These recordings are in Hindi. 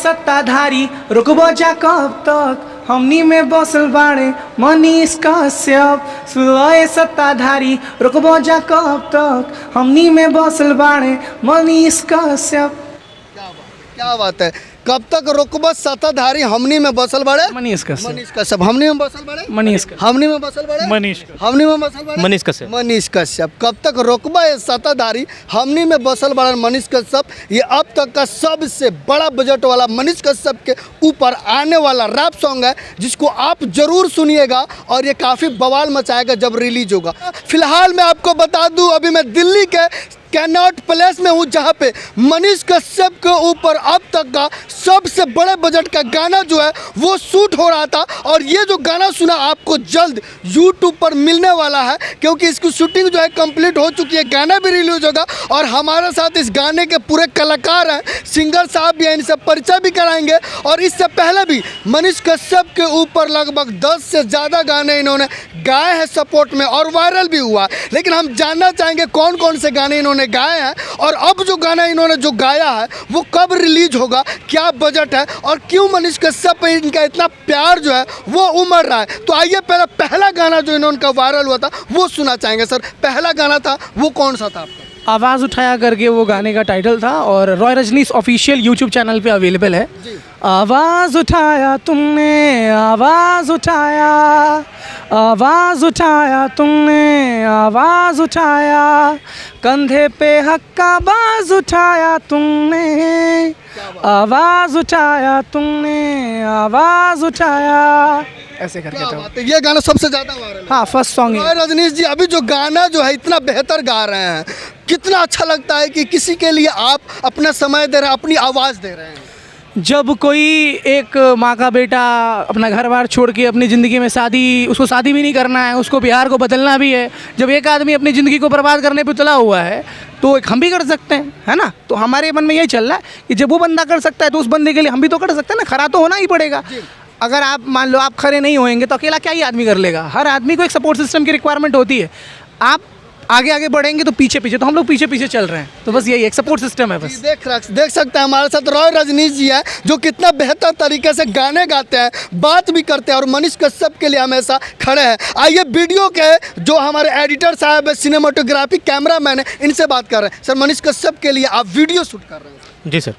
सत्ताधारी रुकबो जा कब तक हमनी में बसल बाड़े मनीष कश्यप। सुलह सत्ताधारी रुकबो जा कब तक हमनी में बसल बाड़े मनीष कश्यप। क्या बात है, कब तक रुकबा सत्ताधारी हमनी में बसल बड़े मनीष कश्यप। मनीष कश्यप हमनी में बसल बड़े मनीष कश्यप। हमनी में बसल बड़े मनीष हमनी में बसल बड़े मनीष कश्यप। मनीष कश्यप कब तक रुकबा ये सत्ताधारी हमनी में बसल बड़े मनीष कश्यप। ये अब तक का सबसे बड़ा बजट वाला मनीष कश्यप के ऊपर आने वाला रैप सॉन्ग है, जिसको आप जरूर सुनिएगा और ये काफ़ी बवाल मचाएगा जब रिलीज होगा। फिलहाल मैं आपको बता दूं, अभी मैं दिल्ली के कैनॉट प्लेस में हूँ, जहाँ पे मनीष कश्यप के ऊपर अब तक का सबसे बड़े बजट का गाना जो है वो शूट हो रहा था। और ये जो गाना सुना आपको जल्द यूट्यूब पर मिलने वाला है, क्योंकि इसकी शूटिंग जो है कंप्लीट हो चुकी है, गाना भी रिलीज होगा। और हमारे साथ इस गाने के पूरे कलाकार हैं, सिंगर साहब भी हैं, इनसे परिचय भी कराएंगे। और इससे पहले भी मनीष कश्यप के ऊपर लगभग 10 से ज़्यादा गाने इन्होंने गाए हैं सपोर्ट में, और वायरल भी हुआ। लेकिन हम जानना चाहेंगे कौन कौन से गाने इन्होंने गाए हैं, और अब जो गाना इन्होंने जो गाया है वो कब रिलीज होगा, क्या बजट है, और क्यों मनीष कश्यप पे इनका इतना प्यार जो है वो उमड़ रहा है। तो आइए पहला गाना जो इन्होंने वायरल हुआ था वो सुना चाहेंगे। सर, पहला गाना था वो कौन सा था आपका? आवाज़ उठाया करके वो गाने का टाइटल था, और Roy Rajneesh official YouTube channel पे अवेलेबल है। आवाज़ उठाया तुमने, आवाज़ उठाया, आवाज़ उठाया तुमने, आवाज़ उठाया, कंधे पे हक का बाज उठाया तुमने, आवाज़ उठाया तुमने, आवाज़ उठाया, ऐसे करके तो ये गाना सबसे ज़्यादा वायरल। हाँ, फर्स्ट सॉन्ग है। रजनीश जी, अभी जो गाना जो है इतना बेहतर गा रहे हैं, कितना अच्छा लगता है कि किसी के लिए आप अपना समय दे रहे हैं, अपनी आवाज़ दे रहे हैं। जब कोई एक माँ का बेटा अपना घर बार छोड़ के अपनी ज़िंदगी में उसको शादी भी नहीं करना है, उसको बिहार को बदलना भी है, जब एक आदमी अपनी ज़िंदगी को बर्बाद करने पे तुला हुआ है, तो एक हम भी कर सकते हैं, है ना। तो हमारे मन में यही चल रहा है कि जब वो बंदा कर सकता है तो उस बंदे के लिए हम भी तो कर सकते हैं ना। खरा तो होना ही पड़ेगा। अगर आप मान लो आप खरे नहीं होएंगे तो अकेला क्या ही आदमी कर लेगा। हर आदमी को एक सपोर्ट सिस्टम की रिक्वायरमेंट होती है। आप आगे आगे बढ़ेंगे तो पीछे पीछे, तो हम लोग पीछे पीछे चल रहे हैं। तो बस यही एक सपोर्ट सिस्टम है बस। देख सकते हैं हमारे साथ रॉय रजनीश जी है, जो कितना बेहतर तरीके से गाने गाते हैं, बात भी करते हैं, और मनीष कश्यप के लिए हमेशा खड़े हैं। आइए वीडियो के जो हमारे एडिटर साहब है, सिनेमाटोग्राफी कैमरामैन है, इनसे बात कर रहे हैं। सर, मनीष कश्यप के लिए आप वीडियो शूट कर रहे हैं, जी सर।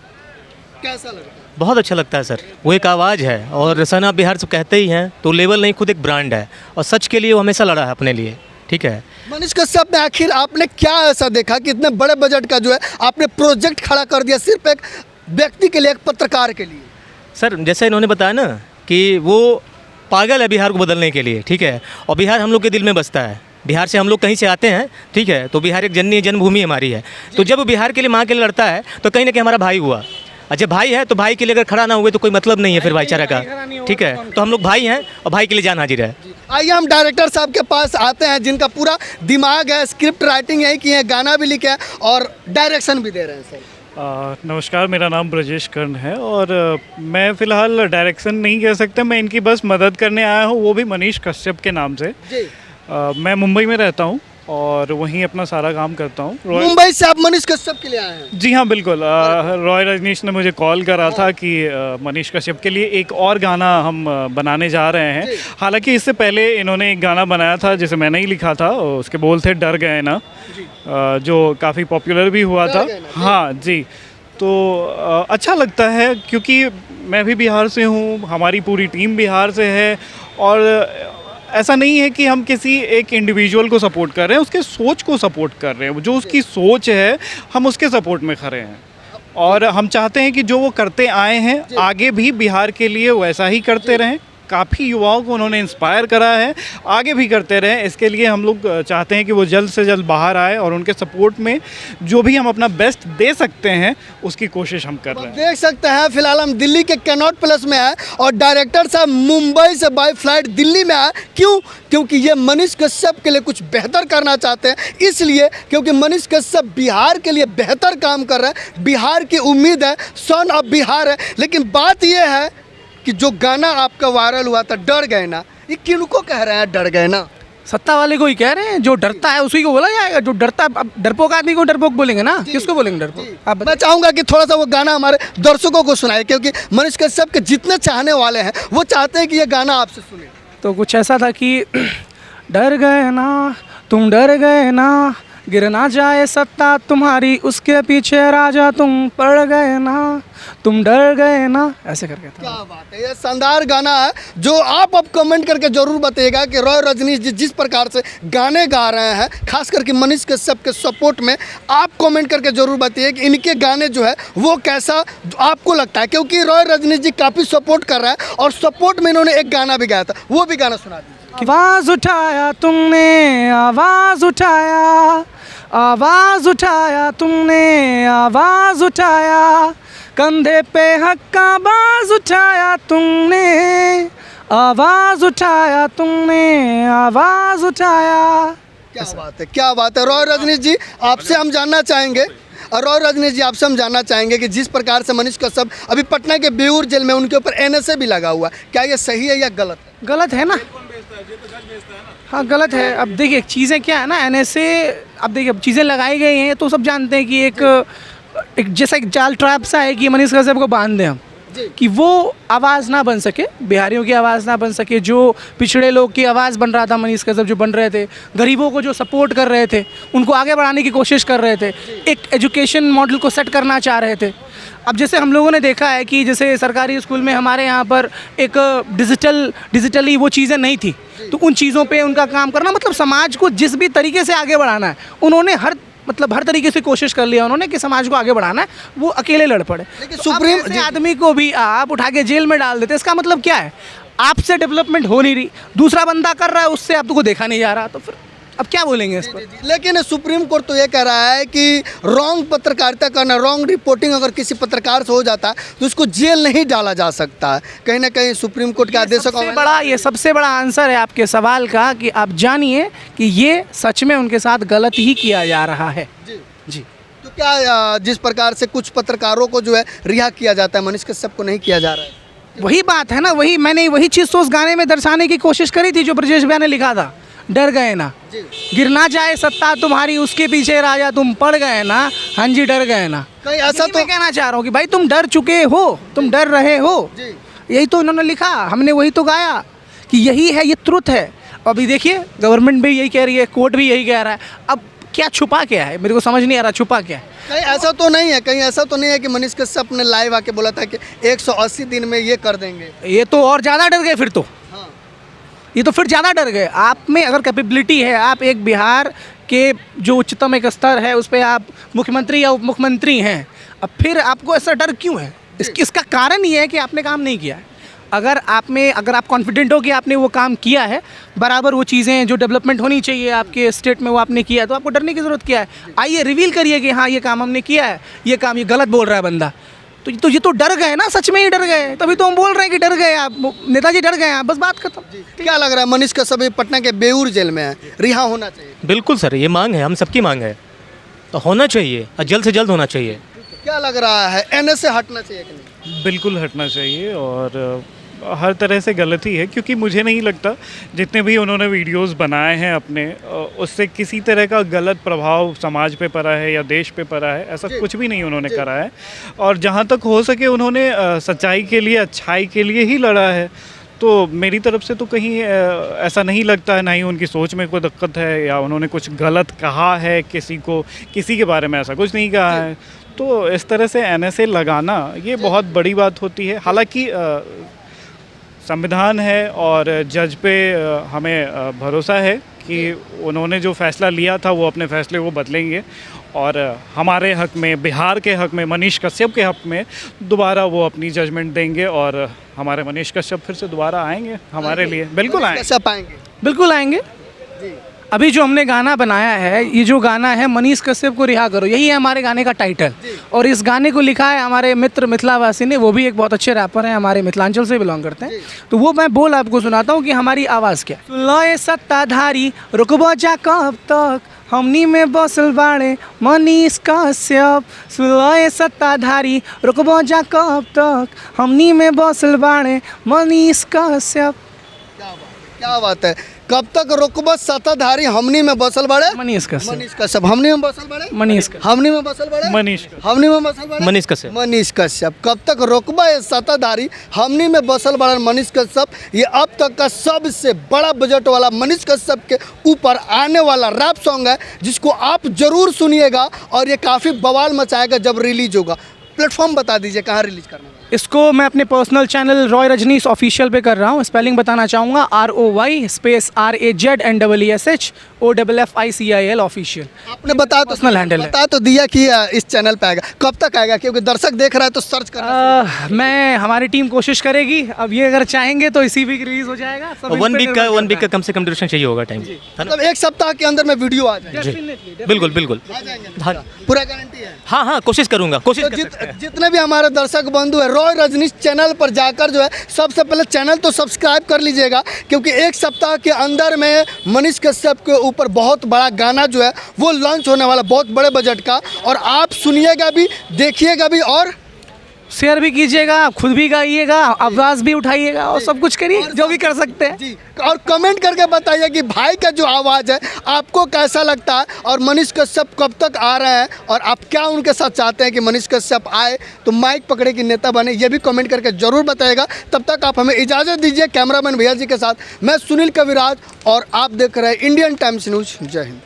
कैसा लगता है? बहुत अच्छा लगता है सर। वो एक आवाज़ है, और सना बिहार से कहते ही हैं, तो लेवल नहीं, खुद एक ब्रांड है, और सच के लिए वो हमेशा लड़ा है अपने लिए। ठीक है, मनीष कश्यप ने आखिर आपने क्या ऐसा देखा कि इतने बड़े बजट का जो है आपने प्रोजेक्ट खड़ा कर दिया सिर्फ एक व्यक्ति के लिए, एक पत्रकार के लिए? सर जैसे इन्होंने बताया ना कि वो पागल है बिहार को बदलने के लिए। ठीक है, और बिहार हम लोग के दिल में बसता है। बिहार से हम लोग कहीं से आते हैं, ठीक है, तो बिहार एक जन्मभूमि हमारी है। तो जब बिहार के लिए माँ के लिए लड़ता है तो कहीं ना कहीं हमारा भाई हुआ। अच्छा, भाई है तो भाई के लिए अगर खड़ा ना हुए तो कोई मतलब नहीं है फिर भाईचारा का। ठीक है, तो हम लोग भाई हैं और भाई के लिए जान हाजिर है। आइए हम डायरेक्टर साहब के पास आते हैं, जिनका पूरा दिमाग है, स्क्रिप्ट राइटिंग यही की है, गाना भी लिखे है और डायरेक्शन भी दे रहे हैं। सर नमस्कार, मेरा नाम ब्रजेश कर्ण है, और मैं फ़िलहाल डायरेक्शन नहीं कह सकता, मैं इनकी बस मदद करने आया हूँ, वो भी मनीष कश्यप के नाम से। मैं मुंबई में रहता हूँ और वहीं अपना सारा काम करता हूँ। मुंबई से आप मनीष कश्यप के लिए आए हैं? जी हाँ, बिल्कुल। रॉय रजनीश ने मुझे कॉल करा था कि मनीष कश्यप के लिए एक और गाना हम बनाने जा रहे हैं। हालांकि इससे पहले इन्होंने एक गाना बनाया था जिसे मैंने ही लिखा था, उसके बोल थे डर गए ना, जो काफ़ी पॉपुलर भी हुआ था। हाँ जी, तो अच्छा लगता है क्योंकि मैं भी बिहार से हूँ, हमारी पूरी टीम बिहार से है, और ऐसा नहीं है कि हम किसी एक इंडिविजुअल को सपोर्ट कर रहे हैं, उसके सोच को सपोर्ट कर रहे हैं। जो उसकी सोच है हम उसके सपोर्ट में खड़े हैं, और हम चाहते हैं कि जो वो करते आए हैं आगे भी बिहार के लिए वैसा ही करते रहें। काफ़ी युवाओं को उन्होंने इंस्पायर करा है, आगे भी करते रहें। इसके लिए हम लोग चाहते हैं कि वो जल्द से जल्द बाहर आए, और उनके सपोर्ट में जो भी हम अपना बेस्ट दे सकते हैं उसकी कोशिश हम कर रहे हैं। देख सकते हैं फिलहाल हम दिल्ली के कैनॉट प्लेस में हैं, और डायरेक्टर साहब मुंबई से बाय फ्लाइट दिल्ली में आए। क्यों? क्योंकि ये मनीष कश्यप के लिए कुछ बेहतर करना चाहते हैं, इसलिए क्योंकि मनीष कश्यप बिहार के लिए बेहतर काम कर रहे हैं। बिहार की उम्मीद है, सन ऑफ बिहार है। लेकिन बात यह है कि जो गाना आपका वायरल हुआ था डर गए ना, ये किनको कह रहे हैं डर गए ना? सत्ता वाले को ही कह रहे हैं, जो डरता है उसी को बोला जाएगा। जो डरता, अब डरपोक आदमी को डरपोक बोलेंगे ना, किसको बोलेंगे डरपोक? आप मैं चाहूंगा कि थोड़ा सा वो गाना हमारे दर्शकों को सुनाए, क्योंकि मनीष कश्यप के जितने चाहने वाले हैं वो चाहते हैं कि ये गाना आपसे सुने। तो कुछ ऐसा था कि डर गए ना तुम, डर गए ना, गिर ना जाए सत्ता तुम्हारी, उसके पीछे राजा तुम पड़ गए ना, तुम डर गए ना, ऐसे करके था। क्या बात है, ये शानदार गाना है जो आप अब कमेंट करके जरूर बताइएगा कि रॉय रजनीश जी जिस प्रकार से गाने गा रहे हैं, खास करके मनीष कश्यप के सपोर्ट में, आप कमेंट करके जरूर बताइए कि इनके गाने जो है वो कैसा आपको लगता है, क्योंकि रॉय रजनीश जी काफ़ी सपोर्ट कर रहा है और सपोर्ट में इन्होंने एक गाना भी गाया था, वो भी गाना सुना दीजिए। आवाज उठाया तुमने, आवाज उठाया, आवाज उठाया तुमने, आवाज उठाया, कंधे पे हक का बाज उठाया तुमने, आवाज उठाया तुमने, आवाज उठाया। क्या बात है, क्या बात है। रॉय रजनीश जी आपसे हम जानना चाहेंगे, और रॉय रजनीश जी आपसे हम जानना चाहेंगे कि जिस प्रकार से मनीष कश्यप अभी पटना के बेऊर जेल में, उनके ऊपर NSA भी लगा हुआ है, क्या ये सही है या गलत है? गलत है ना, हाँ गलत है। अब देखिए चीज़ें क्या है ना, NSA, अब देखिए अब चीज़ें लगाई गई हैं तो सब जानते हैं कि एक जैसा एक जाल ट्रैप सा है कि मनीष कश्यप को बांध दें हम, कि वो आवाज़ ना बन सके, बिहारियों की आवाज़ ना बन सके, जो पिछड़े लोग की आवाज़ बन रहा था मनीष कश्यप, जो बन रहे थे, गरीबों को जो सपोर्ट कर रहे थे, उनको आगे बढ़ाने की कोशिश कर रहे थे, एक एजुकेशन मॉडल को सेट करना चाह रहे थे। अब जैसे हम लोगों ने देखा है कि जैसे सरकारी स्कूल में हमारे यहाँ पर एक डिजिटली वो चीज़ें नहीं थी, तो उन चीज़ों पे उनका काम करना, मतलब समाज को जिस भी तरीके से आगे बढ़ाना है उन्होंने हर तरीके से कोशिश कर लिया उन्होंने कि समाज को आगे बढ़ाना है, वो अकेले लड़ पड़े। लेकिन तो सुप्रीम ऐसे आदमी को भी आप उठा के जेल में डाल देते, इसका मतलब क्या है? आपसे डेवलपमेंट हो नहीं रही, दूसरा बंदा कर रहा है, उससे आपको देखा नहीं जा रहा, तो फिर अब क्या बोलेंगे इस पर? लेकिन सुप्रीम कोर्ट तो ये कह रहा है कि रॉन्ग पत्रकारिता करना, रॉन्ग रिपोर्टिंग अगर किसी पत्रकार से हो जाता है तो उसको जेल नहीं डाला जा सकता है। कहीं ना कहीं सुप्रीम कोर्ट के आदेशों का ये सबसे बड़ा आंसर है आपके सवाल का, कि आप जानिए कि ये सच में उनके साथ गलत ही किया जा रहा है। जी। तो क्या जिस प्रकार से कुछ पत्रकारों को जो है रिहा किया जाता है, मनीष कश्यप को नहीं किया जा रहा है? वही बात है ना, मैंने वही चीज़ तो उस गाने में दर्शाने की कोशिश करी थी जो ब्रजेश भैया ने लिखा था, डर गए ना, गिर ना जाए सत्ता तुम्हारी, उसके पीछे राजा तुम पड़ गए ना, हाँ जी डर गए ना। कहीं ऐसा तो मैं कहना चाह रहा हूँ कि भाई तुम डर चुके हो, तुम डर रहे हो, यही तो इन्होंने लिखा, हमने वही तो गाया कि यही है, ये ट्रुथ है। अभी देखिए गवर्नमेंट भी यही कह रही है, कोर्ट भी यही कह रहा है, अब क्या छुपा क्या है, मेरे को समझ नहीं आ रहा छुपा क्या है। कहीं ऐसा तो नहीं है, कहीं ऐसा तो नहीं है कि मनीष कश्यप ने लाइव आके बोला था कि 180 दिन में ये कर देंगे? ये तो और ज़्यादा डर गए फिर तो, ये तो फिर ज़्यादा डर गए। आप में अगर कैपेबिलिटी है, आप एक बिहार के जो उच्चतम एक स्तर है उस पर आप मुख्यमंत्री या उप मुख्यमंत्री हैं, अब फिर आपको ऐसा डर क्यों है? इसका कारण ये है कि आपने काम नहीं किया है। अगर आप कॉन्फिडेंट हो कि आपने वो काम किया है, बराबर वो चीज़ें जो डेवलपमेंट होनी चाहिए आपके स्टेट में वो आपने किया है, तो आपको डरने की ज़रूरत क्या है? आइए रिवील करिए कि हाँ ये काम हमने किया है, ये काम ये गलत बोल रहा है बंदा, तो ये तो डर गए ना, सच में ही डर गए, तभी तो हम बोल रहे हैं कि डर गए आप, नेताजी डर गए आप, बस बात खत्म। क्या लग रहा है मनीष कश्यप अभी पटना के बेऊर जेल में है, रिहा होना चाहिए? बिल्कुल सर, ये मांग है, हम सबकी मांग है, तो होना चाहिए और जल्द से जल्द होना चाहिए। क्या लग रहा है, NSA हटना चाहिए कि नहीं? बिल्कुल हटना चाहिए, और हर तरह से गलती है, क्योंकि मुझे नहीं लगता जितने भी उन्होंने वीडियोस बनाए हैं अपने, उससे किसी तरह का गलत प्रभाव समाज पे पड़ा है या देश पे पड़ा है, ऐसा कुछ भी नहीं उन्होंने करा है। और जहाँ तक हो सके उन्होंने सच्चाई के लिए, अच्छाई के लिए ही लड़ा है, तो मेरी तरफ से तो कहीं ऐसा नहीं लगता है, ना ही उनकी सोच में कोई दिक्कत है या उन्होंने कुछ गलत कहा है किसी के बारे में, ऐसा कुछ नहीं कहा है। तो इस तरह से NSA लगाना ये बहुत बड़ी बात होती है। हालांकि संविधान है और जज पे हमें भरोसा है कि उन्होंने जो फ़ैसला लिया था वो अपने फ़ैसले को बदलेंगे, और हमारे हक़ में, बिहार के हक़ में, मनीष कश्यप के हक़ में दोबारा वो अपनी जजमेंट देंगे, और हमारे मनीष कश्यप फिर से दोबारा आएंगे हमारे लिए। बिल्कुल आएंगे, बिल्कुल आएंगे। अभी जो हमने गाना बनाया है, ये जो गाना है मनీష్ कश्यप को रिहा करो, यही है हमारे गाने का टाइटल। और इस गाने को लिखा है हमारे मित्र मिथिलावासी ने, वो भी एक बहुत अच्छे रैपर हैं, हमारे मिथिलांचल से बिलोंग करते हैं। तो वो मैं बोल आपको सुनाता हूँ कि हमारी आवाज़ क्या। सुन लो ये सत्ताधारी, रुकबो जा कब तक, हमनी में बसल बाड़े मनीष कश्यप। सुन लो ये सत्ताधारी, रुकबो जा कब तक, हमनी में बसल बाड़े मनीष कश्यप। क्या बात है, कब तक रोकबा सत्ताधारी हमनी में बसल बड़े मनीष कश्यप। मनीष कश्यप हमनी में बसल बड़े मनीष कश्यप। हमनी में बसल बड़े मनीष हमनी में बसल बड़े मनीष कश्यप। मनीष कश्यप कब तक रोकबा ये सत्ताधारी हमनी में बसल बड़े मनीष कश्यप। ये अब तक का सबसे बड़ा बजट वाला मनीष कश्यप के ऊपर आने वाला रैप सॉन्ग है, जिसको आप जरूर सुनिएगा और ये काफ़ी बवाल मचाएगा जब रिलीज होगा। प्लेटफॉर्म बता दीजिए कहाँ रिलीज करना है। इसको मैं अपने personal channel Roy Rajneesh official पे कर रहा हूँ। स्पेलिंग बताना चाहूँगा ROY स्पेस RAZNEESHOFFICIL ऑफिशियल। आपने बता तो Personal handle है। बता तो दिया कि इस चैनल पे आएगा, कब तक आएगा? क्योंकि दर्शक देख रहा है तो सर्च करना। मैं हमारी टीम कोशिश करेगी। अब ये अगर चाहेंगे तो इसी वीक रिलीज हो जाएगा। सब इन 1 पे वीक निर्भर का करता है। कम से कम ड्यूरेशन चाहिए होगा टाइम, है ना? मतलब एक सप्ताह के अंदर में वीडियो आ जाएगा। Definitely, बिल्कुल बिल्कुल। आ जाएंगे हाँ पूरा गारंटी है। हाँ हाँ, कोशिश करूँगा, कोशिश तो कर सकते हैं। जितने भी हमारे दर्शक बंधु है, रॉय रजनीश चैनल पर जाकर जो है सबसे पहले चैनल तो सब्सक्राइब कर लीजिएगा, क्योंकि एक सप्ताह के अंदर में मनीष कश्यप के ऊपर बहुत बड़ा गाना जो है वो लॉन्च होने वाला, बहुत बड़े बजट का। और आप सुनिएगा भी, देखिएगा भी और शेयर भी कीजिएगा, खुद भी गाइएगा, आवाज़ भी उठाइएगा और सब कुछ करिए जो भी कर सकते हैं। जी, और कमेंट करके बताइए कि भाई का जो आवाज़ है आपको कैसा लगता है और मनीष कश्यप कब तक आ रहे हैं और आप क्या उनके साथ चाहते हैं कि मनीष कश्यप आए तो माइक पकड़े कि नेता बने, ये भी कमेंट करके ज़रूर बताइएगा। तब तक आप हमें इजाज़त दीजिए। कैमरामैन भैया जी के साथ मैं सुनील कविराज और आप देख रहे हैं इंडियन टाइम्स न्यूज़। जय हिंद।